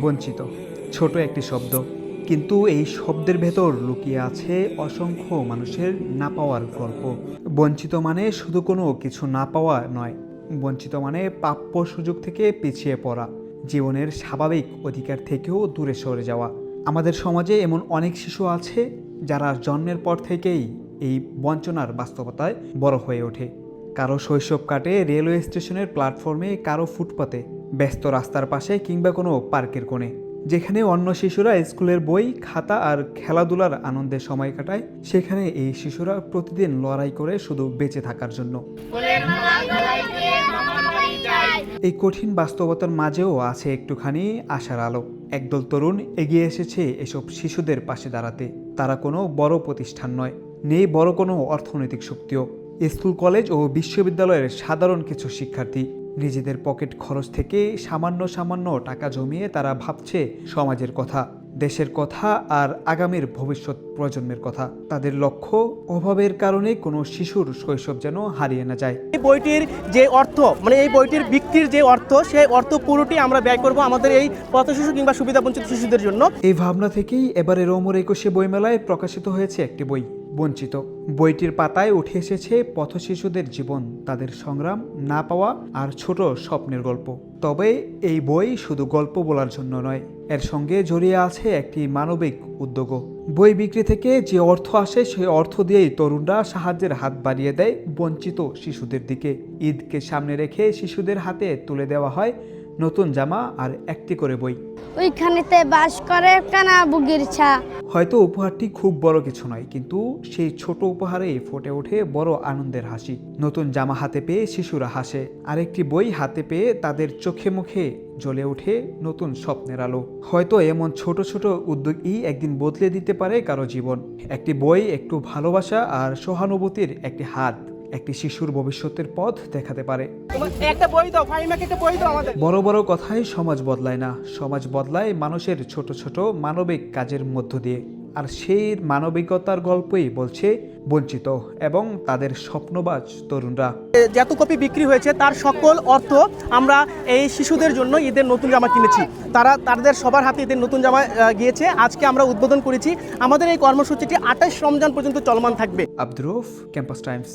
বঞ্চিত, ছোট একটি শব্দ, কিন্তু এই শব্দের ভেতর লুকিয়ে আছে অসংখ্য মানুষের না পাওয়ার গল্প। বঞ্চিত মানে শুধু কোনো কিছু না পাওয়া নয়, বঞ্চিত মানে প্রাপ্য সুযোগ থেকে পিছিয়ে পড়া, জীবনের স্বাভাবিক অধিকার থেকেও দূরে সরে যাওয়া। আমাদের সমাজে এমন অনেক শিশু আছে যারা জন্মের পর থেকেই এই বঞ্চনার বাস্তবতায় বড় হয়ে ওঠে। কারো শৈশব কাটে রেলওয়ে স্টেশনের প্ল্যাটফর্মে, কারো ফুটপাতে, ব্যস্ত রাস্তার পাশে কিংবা কোনো পার্কের কোণে। যেখানে অন্য শিশুরা স্কুলের বই, খাতা আর খেলাধুলার আনন্দে সময় কাটায়, সেখানে এই শিশুরা প্রতিদিন লড়াই করে শুধু বেঁচে থাকার জন্য। এই কঠিন বাস্তবতার মাঝেও আছে একটুখানি আশার আলো। একদল তরুণ এগিয়ে এসেছে এসব শিশুদের পাশে দাঁড়াতে। তারা কোনো বড় প্রতিষ্ঠান নয়, নেই বড় কোনো অর্থনৈতিক শক্তিও। স্কুল, কলেজ ও বিশ্ববিদ্যালয়ের সাধারণ কিছু শিক্ষার্থী নিজেদের পকেট খরচ থেকে সামান্য সামান্য টাকা জমিয়ে তারা ভাবছে সমাজের কথা, দেশের কথা আর আগামীর ভবিষ্যৎ প্রজন্মের কথা। তাদের লক্ষ্য, অভাবের কারণে কোনো শিশুর শৈশব যেন হারিয়ে না যায়। এই বইটির যে অর্থ, মানে এই বইটির বিক্রির যে অর্থ, সেই অর্থ পুরোটি আমরা ব্যয় করব আমাদের এই পথ শিশু কিংবা সুবিধাবঞ্চিত শিশুদের জন্য। এই ভাবনা থেকেই এবারের অমর ২১শে বইমেলায় প্রকাশিত হয়েছে একটি বই, বঞ্চিত। বইটির পাতায় উঠে এসেছে পথ শিশুদের জীবন, তাদের সংগ্রাম, না পাওয়া আর ছোট স্বপ্নের গল্প। তবে এই বই শুধু গল্প বলার জন্য নয়, এর সঙ্গে জড়িয়ে আছে একটি মানবিক উদ্যোগও। বই বিক্রি থেকে যে অর্থ আসে, সেই অর্থ দিয়েই তরুণরা সাহায্যের হাত বাড়িয়ে দেয় বঞ্চিত শিশুদের দিকে। ঈদকে সামনে রেখে শিশুদের হাতে তুলে দেওয়া হয় নতুন জামা আর একটি করে বই। ওইখানেতে বাস করে কানা বুগির ছা। হয়তো উপহারটি খুব বড় কিছু নয়, কিন্তু সেই ছোট উপহারে ফুটে ওঠে বড় আনন্দের হাসি। নতুন জামা হাতে পেয়ে শিশুরা হাসে, আরেকটি বই হাতে পেয়ে তাদের চোখে মুখে জ্বলে ওঠে নতুন স্বপ্নের আলো। হয়তো এমন ছোট ছোট উদ্যোগই একদিন বদলে দিতে পারে কারো জীবন। একটি বই, একটু ভালোবাসা আর সহানুভূতির একটি হাত একটি শিশুর ভবিষ্যতের পথ দেখাতে পারে। একটা বই দাও, ফাহিমাকে একটা বই দাও আমাদের। বড় বড় কথায় সমাজ বদলায় না, সমাজ বদলায় মানুষের ছোট ছোট মানবিক কাজের মধ্য দিয়ে। আর সেই মানবিকতার গল্পই বলছে বঞ্চিত এবং তাদের স্বপ্নবাজ তরুণরা। যত কপি বিক্রি হয়েছে তার সকল অর্থ আমরা এই শিশুদের জন্য ঈদের নতুন জামা কিনেছি। তাদের সবার হাতে ঈদের নতুন জামা গিয়েছে। আজকে আমরা উদ্বোধন করেছি। আমাদের এই কর্মসূচিটি ২৮ রমজান পর্যন্ত চলমান থাকবে। Abdur Rauf, Campus Times.